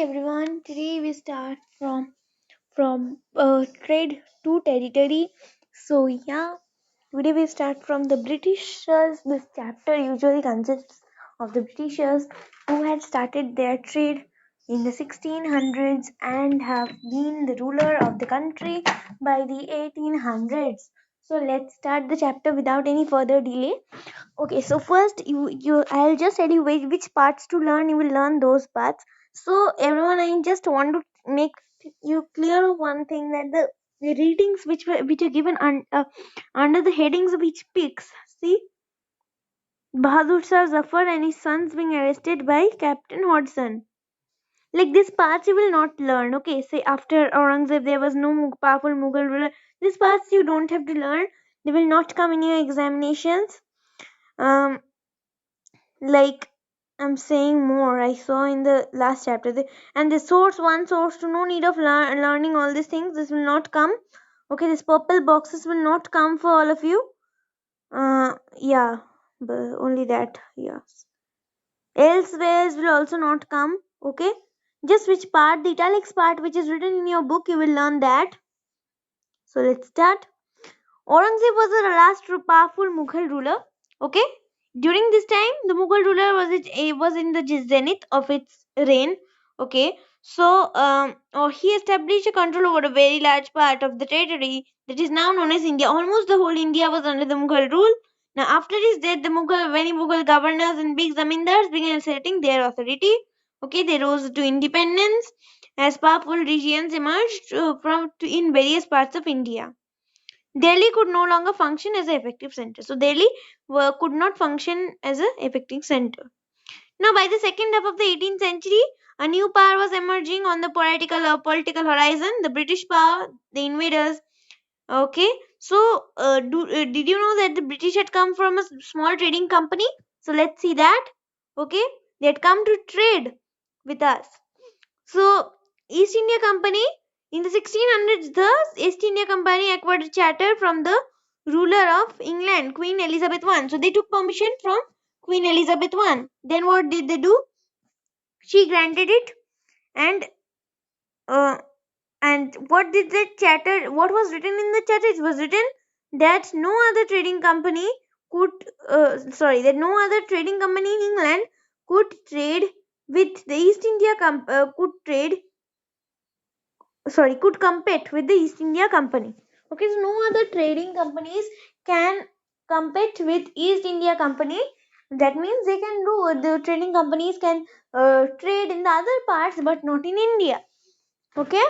everyone. Today we start from trade to territory. So yeah, today we start from the Britishers. This chapter usually consists of the Britishers who had started their trade in the 1600s and have been the ruler of the country by the 1800s. So let's start the chapter without any further delay. Okay, so first you I'll just tell you which parts to learn. You will learn those parts. So everyone, I just want to make you clear of one thing, that the readings which are given under the headings of each picks. See, Bahadur Shah Zafar and his sons being arrested by Captain Hodgson. Like these parts you will not learn. Okay, say after Aurangzeb there was no powerful Mughal ruler. These parts you don't have to learn. They will not come in your examinations. Like I'm saying more, I saw in the last chapter, and the source, one source, to no need of learning all these things. This will not come. Okay, these purple boxes will not come for all of you. Yeah, but only that. Yes, elsewhere will also not come. Okay, just which part, the italics part which is written in your book, you will learn that. So let's start. Aurangzeb was the last powerful Mughal ruler. Okay, during this time, the Mughal ruler was in the zenith of its reign. Okay, so he established a control over a very large part of the territory that is now known as India. Almost the whole India was under the Mughal rule. Now, after his death, many Mughal governors and big zamindars began asserting their authority. Okay, they rose to independence as powerful regions emerged in various parts of India. Delhi could no longer function as an effective center. So Delhi could not function as an effective center. Now, by the second half of the 18th century, a new power was emerging on the political horizon. The British power, the invaders. Okay, so did you know that the British had come from a small trading company? So let's see that. Okay, they had come to trade with us. So East India Company, in the 1600s, the East India Company acquired a charter from the ruler of England, Queen Elizabeth I. So they took permission from Queen Elizabeth I. Then what did they do? She granted it, and uh, what did the charter? What was written in the charter? It was written that no other trading company could, that no other trading company in England could trade with the East India could compete with the East India Company. Okay, so no other trading companies can compete with East India Company. That means the trading companies can trade in the other parts but not in India. Okay,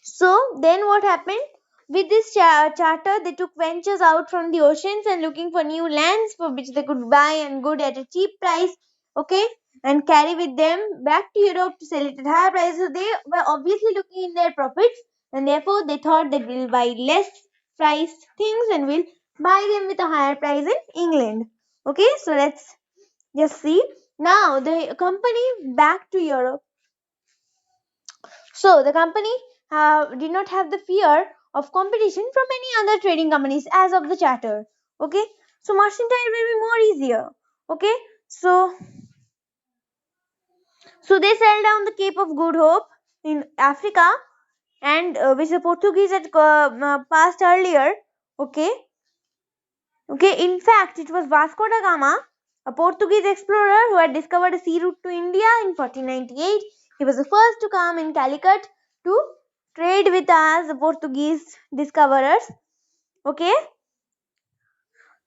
so then what happened? With this charter, they took ventures out from the oceans and looking for new lands for which they could buy and good at a cheap price. Okay, and carry with them back to Europe to sell it at higher prices. So they were obviously looking in their profits, and therefore they thought that we'll buy less priced things and we'll buy them with a higher price in England. Okay, so let's just see. Now the company back to Europe. So the company did not have the fear of competition from any other trading companies as of the charter. Okay, so mercantile will be more easier. Okay, so they sailed down the Cape of Good Hope in Africa, and which the Portuguese had passed earlier. Okay, in fact, it was Vasco da Gama, a Portuguese explorer who had discovered a sea route to India in 1498. He was the first to come in Calicut to trade with us, the Portuguese discoverers. Okay.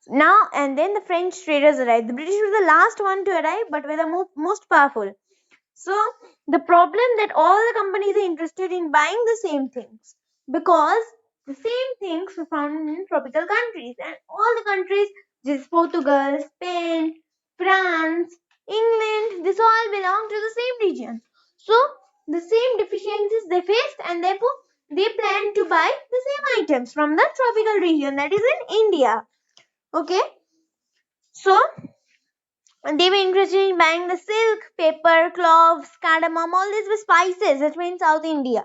Now and then the French traders arrived. The British were the last one to arrive, but were the most powerful. So the problem that all the companies are interested in buying the same things, because the same things were found in tropical countries, and all the countries, this Portugal, Spain, France, England, this all belong to the same region. So the same deficiencies they faced, and therefore they planned to buy the same items from the tropical region, that is in India. Okay, so they were interested in buying the silk, pepper, cloves, cardamom, all these were spices that were in South India.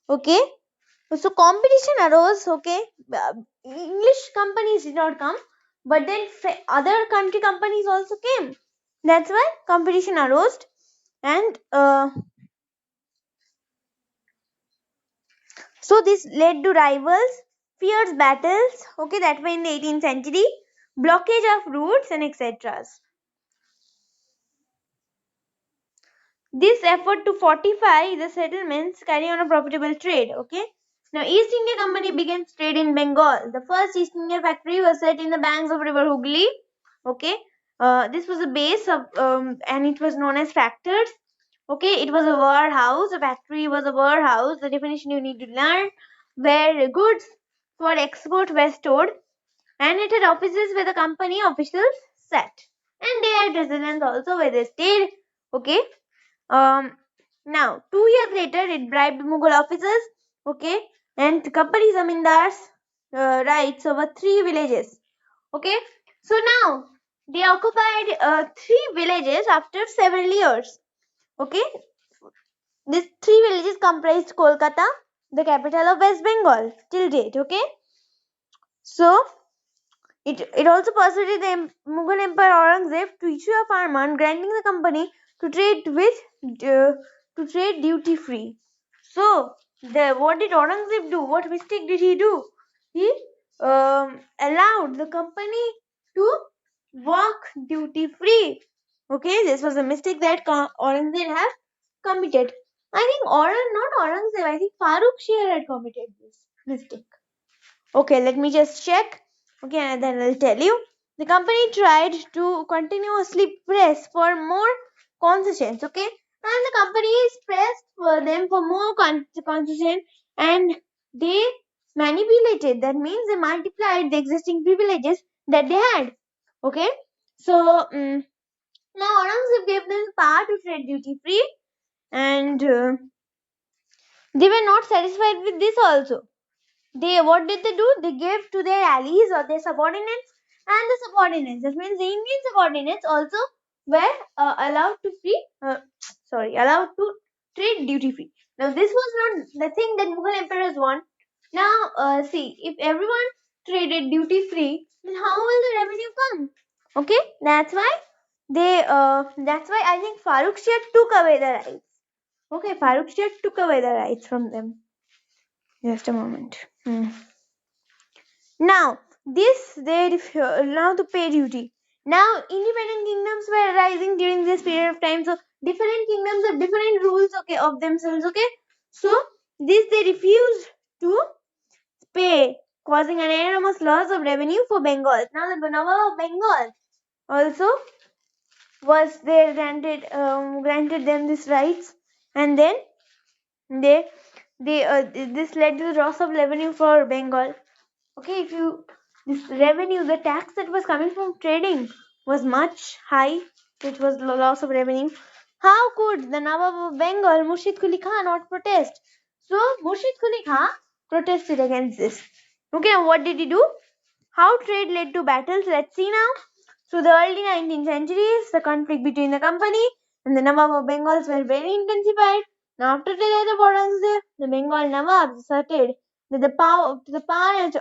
Okay, so competition arose. Okay, English companies did not come, but then other country companies also came. That's why competition arose. And so this led to rivals, fierce battles, okay, that were in the 18th century, blockage of routes and etc. This effort to fortify the settlements carry on a profitable trade. Okay. Now, East India Company began trade in Bengal. The first East India factory was set in the banks of River Hooghly. Okay. This was a base of, and it was known as factors. Okay, it was a warehouse. A factory was a warehouse. The definition you need to learn, where goods for export were stored, and it had offices where the company officials sat, and they had residence also where they stayed. Okay. um, Now, 2 years later, it bribed Mughal officers, okay, and the company zamindars rights over 3 villages, okay. So now they occupied 3 villages after several years, okay. These 3 villages comprised Kolkata, the capital of West Bengal, till date, okay. So it also persuaded the Mughal Emperor Aurangzeb to issue a farman granting the company to trade with uh, to trade duty free. So what did Aurangzeb do? What mistake did he do? He allowed the company to work duty free. Okay, this was a mistake that Aurangzeb had committed. I think not Aurangzeb. I think Farooq Shah had committed this mistake. Okay, let me just check. Okay, and then I'll tell you. The company tried to continuously press for more concessions. Okay, and the company is pressed for them for more concession, and they manipulated. That means they multiplied the existing privileges that they had. Okay, so now Aurangzeb gave them the power to trade duty free, and they were not satisfied with this also. What did they do? They gave to their allies or their subordinates, and the subordinates, that means the Indian subordinates also were allowed to allowed to trade duty free. Now this was not the thing that Mughal emperors want. Now see, if everyone traded duty free, then how will the revenue come? Okay, that's why I think Farooq Shah took away the rights. Okay, Farooq Shah took away the rights from them. Just a moment. Now, now to pay duty. Now, independent kingdoms were arising during this period of time. So, different kingdoms have different rules, okay, of themselves, okay. So, this they refused to pay, causing an enormous loss of revenue for Bengal. Now, the Nawab of Bengal also was there granted them these rights, and then they this led to the loss of revenue for Bengal. Okay, if you this revenue, the tax that was coming from trading was much high, which was loss of revenue. How could the Nawab of Bengal, Murshid Quli Khan, not protest? So Murshid Quli Khan protested against this. Okay, now what did he do? How trade led to battles? Let's see now. So the early 19th centuries, the conflict between the company and the Nawab of Bengals were very intensified. Now after the death of Aurangzeb, the Bengal Nawab asserted that the power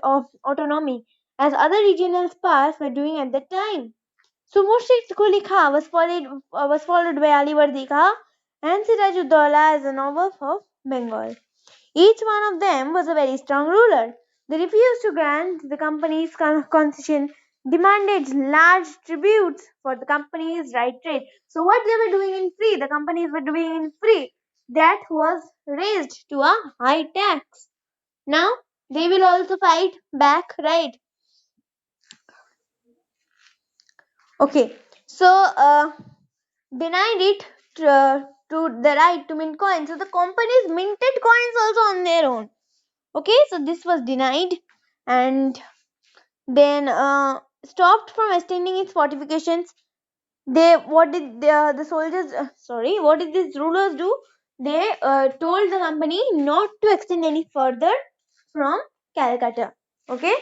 of autonomy as other regional powers were doing at that time. So Murshid Quli Khan was followed by Ali Wardi Khan and Sirajuddaulah as the Nawab of Bengal. Each one of them was a very strong ruler. They refused to grant the company's concession, demanded large tributes for the company's right trade. So what they were doing in free, the companies were doing in free, that was raised to a high tax. Now they will also fight back, right? Okay, so denied it to the right to mint coins. So the companies minted coins also on their own. Okay, so this was denied, and then stopped from extending its fortifications. What did the soldiers? What did these rulers do? They told the company not to extend any further from Calcutta. Okay,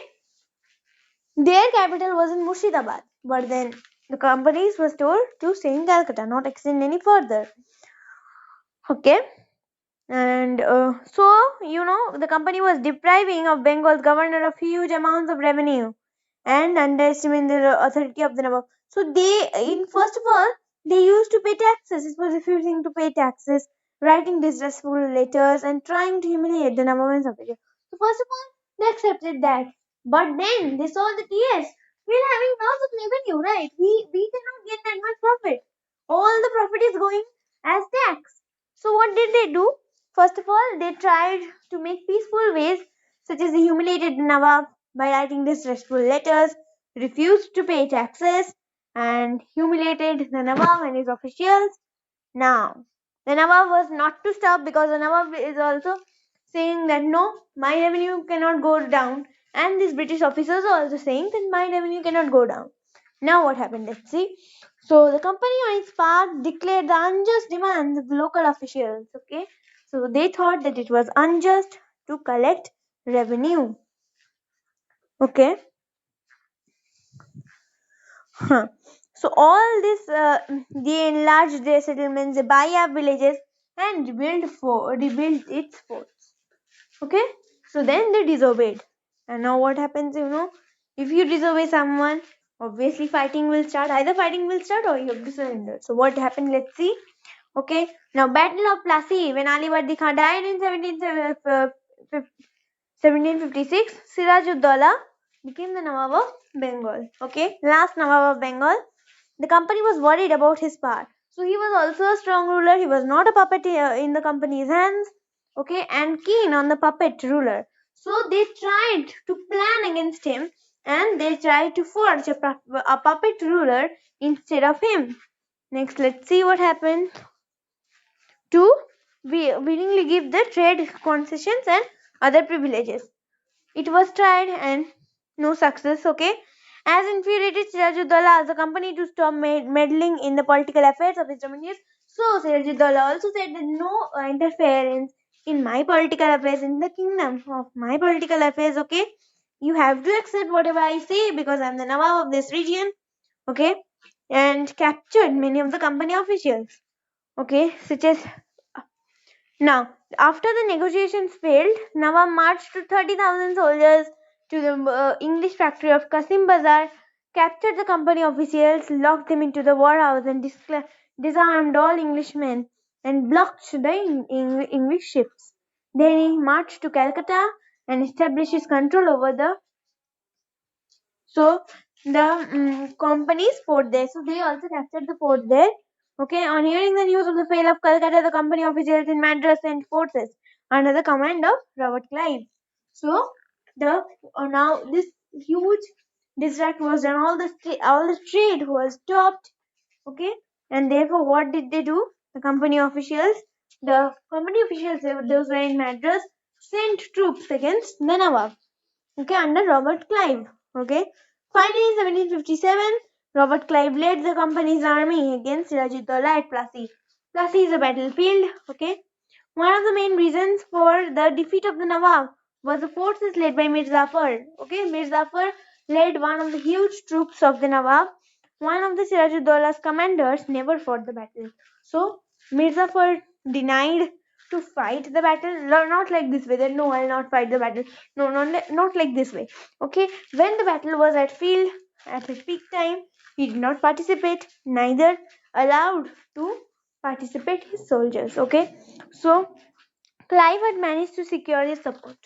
their capital was in Murshidabad, but then the companies was told to stay in Calcutta, not extend any further. Okay. And the company was depriving of Bengal's governor of huge amounts of revenue and underestimating the authority of the Nawab. So they, in first of all, They used to pay taxes. It was refusing to pay taxes, writing distressful letters, and trying to humiliate the Navajo superior. So first of all, they accepted that. But then they saw that yes, we're having lots of revenue, right? We cannot get that much profit. All the profit is going as tax. So what did they do? First of all, they tried to make peaceful ways, such as they humiliated the Nawab by writing distressful letters, refused to pay taxes, and humiliated the Nawab and his officials. Now, the Nawab was not to stop because the Nawab is also saying that no, my revenue cannot go down, and these British officers are also saying that my revenue cannot go down. Now, what happened? Let's see. So, the company on its part declared the unjust demands of the local officials. Okay, so they thought that it was unjust to collect revenue. Okay. Huh. So all this, they enlarged their settlements, they buy up villages, and rebuilt its forts. Okay, so then they disobeyed, and now what happens? If you disobey someone, obviously fighting will start. Either fighting will start or you have to surrender. So what happened? Let's see. Okay, now Battle of Plassey, when Ali Bardi Khan died in 1756, Sirajuddaula became the Nawab of Bengal. Okay, last Nawab of Bengal. The company was worried about his power. So he was also a strong ruler. He was not a puppet in the company's hands. Okay, and keen on the puppet ruler. So they tried to plan against him, and they tried to forge a puppet ruler instead of him. Next, let's see what happened. To willingly give the trade concessions and other privileges. It was tried and no success. Okay, as infuriated Sirajuddaulah asked the company to stop meddling in the political affairs of his dominions. So Sirajuddaulah also said that no interference in my political affairs, in the kingdom of my political affairs. Okay, you have to accept whatever I say because I'm the Nawab of this region. Okay, and captured many of the company officials. Okay, such as now, after the negotiations failed, Nawab marched to 30,000 soldiers to the English factory of Kasim Bazar, captured the company officials, locked them into the warehouse, and disarmed all Englishmen and blocked the English ships. Then he marched to Calcutta and established his control over the company's fort there. So they also captured the fort there. Okay, on hearing the news of the fall of Calcutta, the company officials in Madras sent forces under the command of Robert Clive. So the now this huge distract was done. All the trade was stopped. Okay, and therefore what did they do? The company officials, those were in Madras, sent troops against the Nawab. Okay, under Robert Clive. Okay, finally in 1757, Robert Clive led the company's army against Sirajuddaulah at Plassey. Plassey is a battlefield. Okay, one of the main reasons for the defeat of the Nawab was the forces led by Mir Zafar. Okay, Mir Zafar led one of the huge troops of the Nawab. One of the Sirajuddaullah's commanders never fought the battle. So Mir Zafar denied to fight the battle. Not like this way. That no, I'll not fight the battle. No, not like this way. Okay, when the battle was at field at its peak time, he did not participate. Neither allowed to participate his soldiers. Okay, so Clive had managed to secure his support.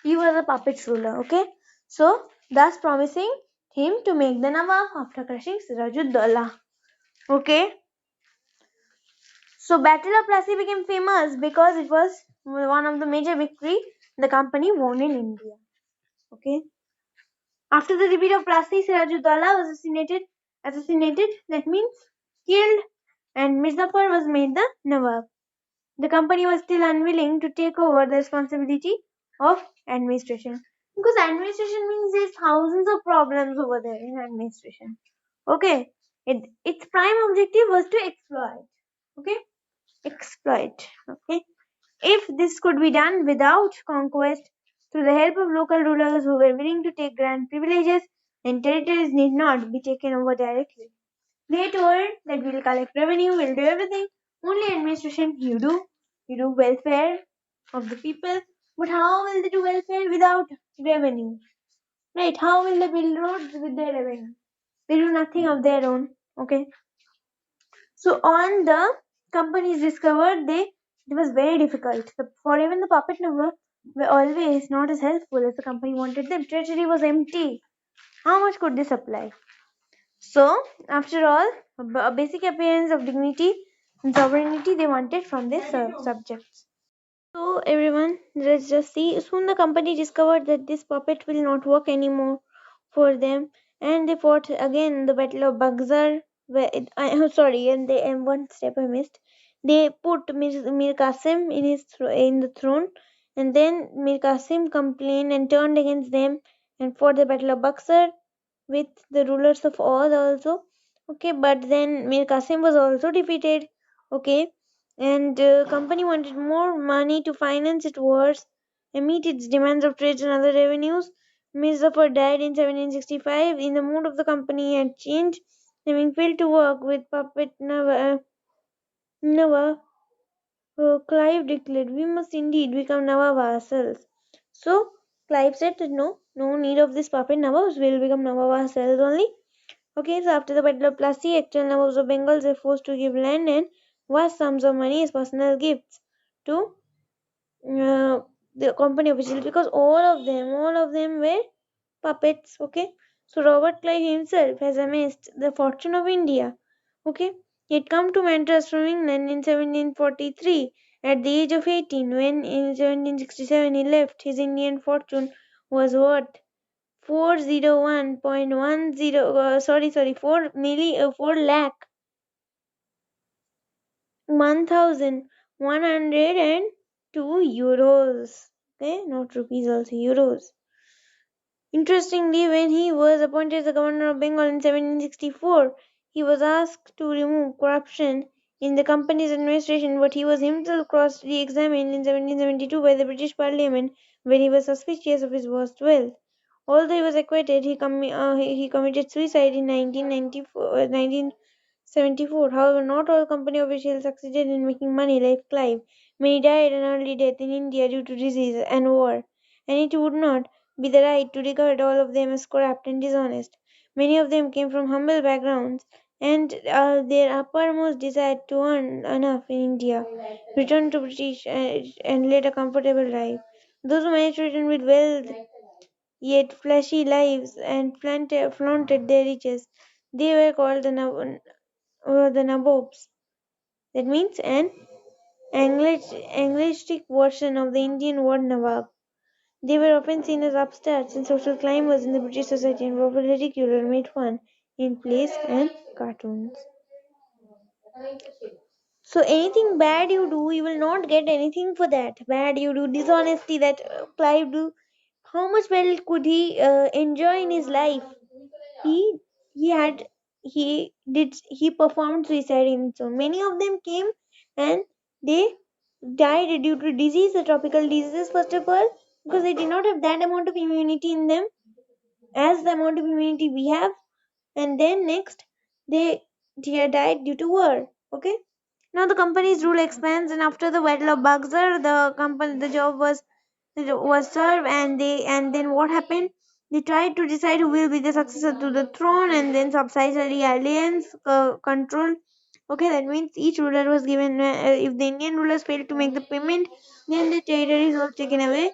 He was a puppet ruler. Okay, so thus promising him to make the Nawab after crushing Sirajuddaulah. Okay, so Battle of Plassey became famous because it was one of the major victory the company won in India. Okay, after the defeat of Plassey, Sirajuddaulah was assassinated. That means killed, and Mirzapur was made the Nawab. The company was still unwilling to take over the responsibility of administration because administration means there's thousands of problems over there in administration. Okay, its prime objective was to exploit. Okay, exploit. Okay, if this could be done without conquest, through the help of local rulers who were willing to take grand privileges, then territories need not be taken over directly. They told that we'll collect revenue, we'll do everything. Only administration you do welfare of the people. But how will they do welfare without revenue? Right? How will they build roads with their revenue? They do nothing of their own. Okay. So on the companies discovered they it was very difficult. For even the puppet number were always not as helpful as the company wanted them. Treasury was empty. How much could they supply? So after all, a basic appearance of dignity and sovereignty they wanted from their subjects. So everyone, let's just see. Soon the company discovered that this puppet will not work anymore for them, and they fought again the Battle of Bagzar. I'm sorry, and one step I missed. They put Mir Qasim in the throne, and then Mir Qasim complained and turned against them and fought the Battle of Bagzar with the rulers of Oz also. Okay, but then Mir Qasim was also defeated. Okay, and company wanted more money to finance its wars and meet its demands of trade and other revenues. Mir Zafar died in 1765. In the mood of the company had changed, having failed to work with puppet Nawab. Clive declared, "We must indeed become Nawab ourselves." So Clive said that no need of this puppet Nawabs. We'll become Nawab ourselves only. Okay, so after the Battle of Plassey, actual Nawabs of Bengal were forced to give land and vast sums of money as personal gifts to the company officials, because all of them were puppets. Okay, so Robert Clive himself has amassed the fortune of India. Okay, he had come to Madras from England in 1743 at the age of 18. When in 1767 he left, his Indian fortune was worth 401.10 sorry 4 lakh 1102 euros. Okay, not rupees, also euros. Interestingly, when he was appointed as the governor of Bengal in 1764, he was asked to remove corruption in the company's administration, but he was himself cross-examined in 1772 by the British Parliament, where he was suspicious of his vast wealth. Although he was acquitted, he committed suicide in 1974. However, not all company officials succeeded in making money like Clive. Many died an early death in India due to disease and war, and it would not be the right to regard all of them as corrupt and dishonest. Many of them came from humble backgrounds, and their uppermost desire to earn enough in India, return to British and lead a comfortable life. Those who managed to return with wealth, yet flashy lives, and flaunted their riches, they were called the Nabobs. That means an Anglistic version of the Indian word Nawab. They were often seen as upstarts and social climbers in the British society and were often ridiculed or made fun in plays and cartoons. So anything bad you do, you will not get anything for that. Bad you do, dishonesty that Clive do. How much well could he enjoy in his life? He he had he performed suicide in his own. Many of them came and they died due to disease, the tropical diseases first of all, because they did not have that amount of immunity in them as the amount of immunity we have, and then next they died due to war. Okay, now the company's rule expands, and after the battle of Bagzar, the job was served, and then what happened? They tried to decide who will be the successor to the throne, and then subsidiary alliance control. Okay, that means each ruler was given. If the Indian rulers failed to make the payment, then the territories were taken away.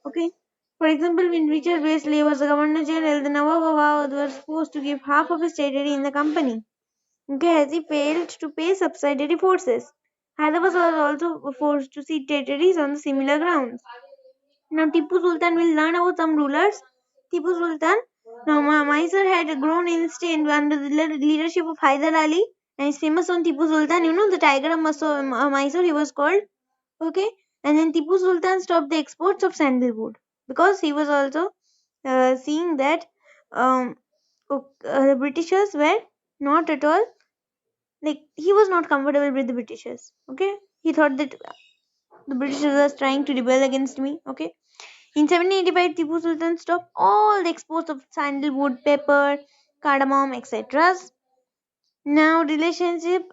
Okay. For example, when Richard Wesley was the Governor General, the Nawab of Awadh was forced to give half of his territory in the company. Okay, as he failed to pay subsidiary forces. Hyderabad was also forced to cede territories on the similar grounds. Now Tipu Sultan will learn about some rulers. Tipu Sultan, now Mysore had grown in strength under the leadership of Hyder Ali, and is famous on Tipu Sultan. You know the Tiger of Mysore, he was called. Okay, and then Tipu Sultan stopped the exports of sandalwood because he was also seeing that the Britishers were not at all, like, he was not comfortable with the Britishers. Okay, he thought that the Britishers were trying to rebel against me. Okay, in 1785, Tipu Sultan stopped all the exports of sandalwood, pepper, cardamom, etc. Now relationship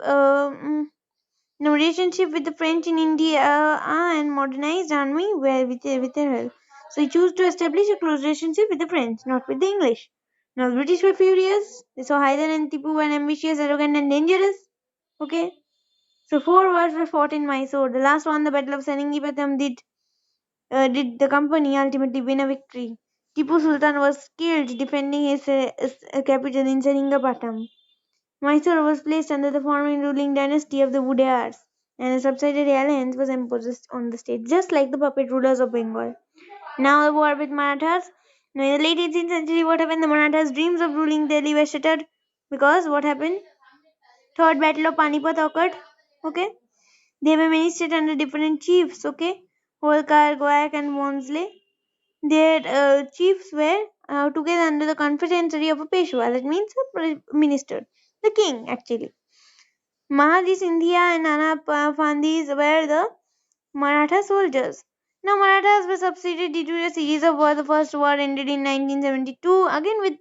with the French in India and modernized army were with their help. So he chose to establish a close relationship with the French, not with the English. Now the British were furious. They saw Hyder and Tipu were ambitious, arrogant, and dangerous. Okay, so four wars were fought in Mysore. The last one, the Battle of Seringapatam, did the company ultimately win a victory. Tipu Sultan was killed defending his capital in Seringapatam. Mysore was placed under the former ruling dynasty of the Wodeyars, and a subsidiary alliance was imposed on the state, just like the puppet rulers of Bengal. Now the war with Marathas. Now in the late 18th century, what happened? The Marathas' dreams of ruling Delhi were shattered because what happened? Third Battle of Panipat occurred. Okay, they were ministered under different chiefs. Okay, Holkar, Goyak, and Monsley. Their chiefs were together under the confederacy of a Peshwa. That means a minister, the king actually. Mahadi Sindhia and Nana Pandis were the Maratha soldiers. Now Marathas were substituted due to a series of wars. The first war ended in 1972 again with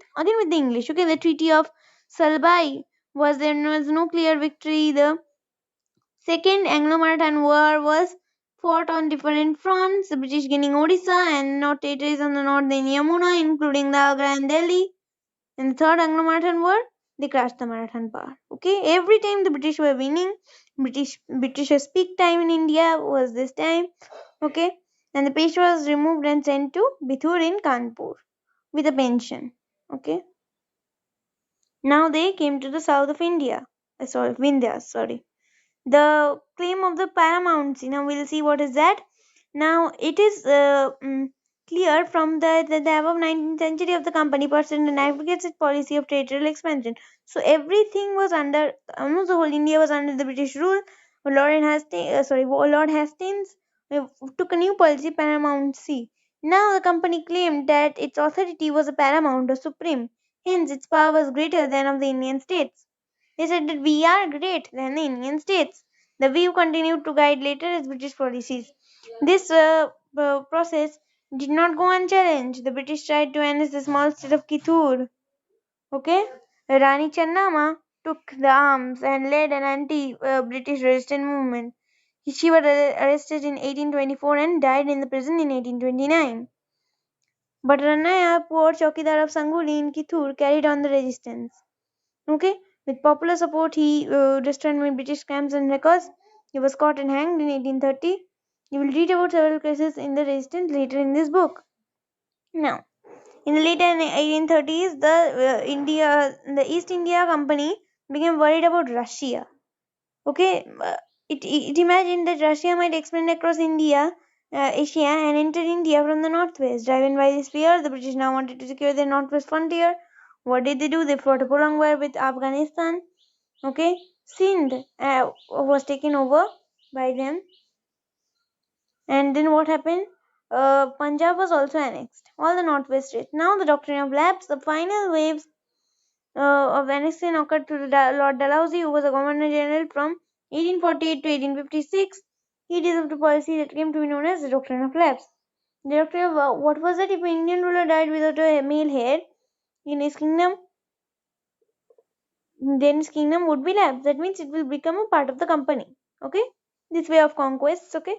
the English. Okay, the Treaty of Salbai was there was no clear victory. The Second Anglo-Maratha War was fought on different fronts. The British gaining Odisha and not territories on the north in Yamuna, including the Agra and Delhi. In the third Anglo-Maratha War, they crashed the Marathan power. Okay, every time the British were winning, Britishers' peak time in India was this time. Okay, and the Peshwa was removed and sent to Bithur in Kanpur with a pension. Okay, now they came to the south of India. Sorry, Vindhya. Sorry, the claim of the paramountcy. Now we'll see what is that. Now it is clear from the above 19th century of the company pursued and advocates its policy of territorial expansion. So everything was under, almost the whole India was under the British rule. Lord Hastings took a new policy, paramountcy. Now the company claimed that its authority was a paramount or supreme, hence its power was greater than of the Indian states. They said that we are great than the Indian states. The view continued to guide later as British policies. This process did not go unchallenged. The British tried to annex the small state of Kithur. Okay, Rani Channama took the arms and led an anti-British resistance movement. She was arrested in 1824 and died in the prison in 1829. But Ranaya, poor Chowkidar of Sanguli in Kithur, carried on the resistance. Okay, with popular support, he destroyed many British camps and records. He was caught and hanged in 1830. You will read about several cases in the resistance later in this book. Now, in the later 1830s, the East India Company became worried about Russia. Okay, it imagined that Russia might expand across Asia, and enter India from the northwest. Driven by this fear, the British now wanted to secure their northwest frontier. What did they do? They fought a prolonged war with Afghanistan. Okay, Sindh was taken over by them, and then what happened? Punjab was also annexed. All the northwest states. Now the doctrine of lapse, the final waves of annexation occurred to Lord Dalhousie, who was a Governor General from 1848 to 1856. He developed a policy that came to be known as the doctrine of lapse. The doctrine of what was that? If an Indian ruler died without a male heir in his kingdom, then his kingdom would be lapsed. That means it will become a part of the company. Okay, this way of conquest. Okay,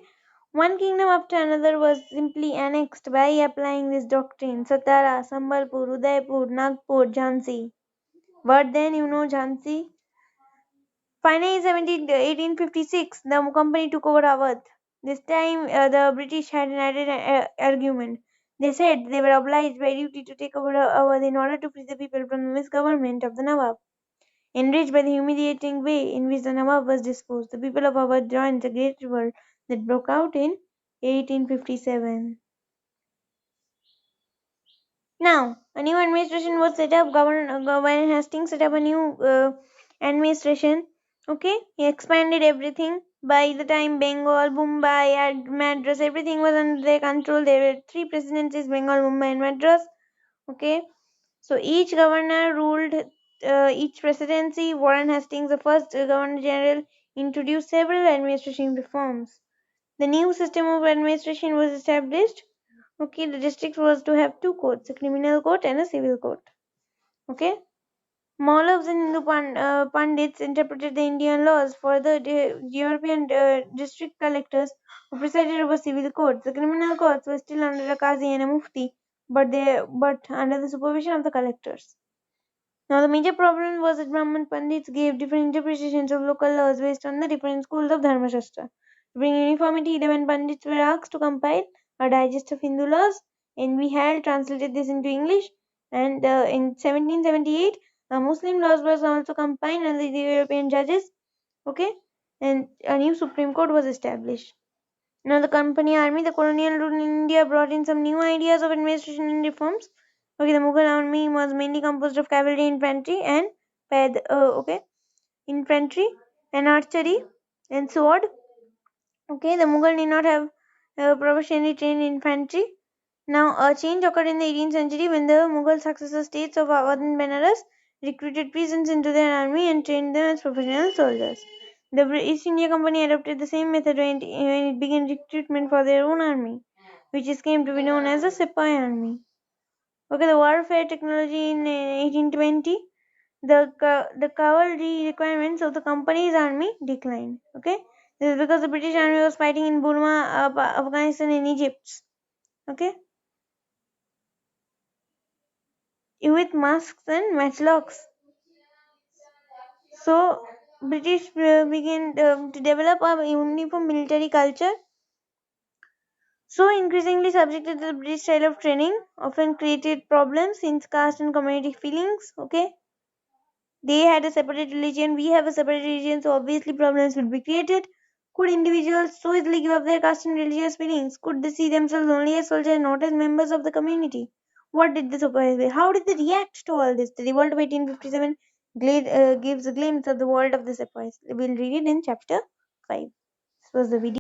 one kingdom after another was simply annexed by applying this doctrine. Satara, Sambalpur, Udaipur, Nagpur, Jhansi. But then you know Jhansi. Finally, in 1856, the company took over Awadh. This time, the British had an added argument. They said they were obliged by duty to take over Awadh in order to free the people from the misgovernment of the Nawab. Enraged by the humiliating way in which the Nawab was disposed, the people of Awadh joined the great revolt that broke out in 1857. Now, a new administration was set up. Governor Hastings set up a new administration. Okay, he expanded everything. By the time Bengal, Mumbai, and Madras, everything was under their control. There were three presidencies: Bengal, Mumbai, and Madras. Okay, so each governor ruled each presidency. Warren Hastings, the first Governor General, introduced several administration reforms. The new system of administration was established. Okay, the district was to have two courts, a criminal court and a civil court. Okay, Maulavs and Hindu Pandits interpreted the Indian laws for the European district collectors who presided over civil courts. The criminal courts were still under a Qazi and a Mufti, but under the supervision of the collectors. Now, the major problem was that Brahman Pandits gave different interpretations of local laws based on the different schools of Dharma Shastra. To bring uniformity, 11 Pandits were asked to compile a digest of Hindu laws, and we had translated this into English. And in 1778, Muslim laws were also compiled under the European judges. Okay, and a new Supreme Court was established. Now, the company army, the colonial rule in India brought in some new ideas of administration and reforms. Okay, the Mughal army was mainly composed of cavalry, infantry, and infantry and archery and sword. Okay, the Mughal did not have professionally trained infantry. Now, a change occurred in the 18th century when the Mughal successor states of Awadh and Benares recruited peasants into their army and trained them as professional soldiers. The East India Company adopted the same method when it began recruitment for their own army, which is came to be known as the Sepoy Army. Okay, the warfare technology in 1820, the cavalry requirements of the company's army declined. Okay, this is because the British army was fighting in Burma, Afghanistan, and Egypt. Okay, with masks and matchlocks. So British began to develop a uniform military culture. So increasingly subjected to the British style of training, often created problems in caste and community feelings. Okay, they had a separate religion, we have a separate religion, so obviously problems will be created. Could individuals so easily give up their caste and religious feelings? Could they see themselves only as soldiers and not as members of the community? What did the supervisor? How did they react to all this? The revolt of 1857 gives a glimpse of the world of the sepoys. We'll read it in chapter 5. This was the video.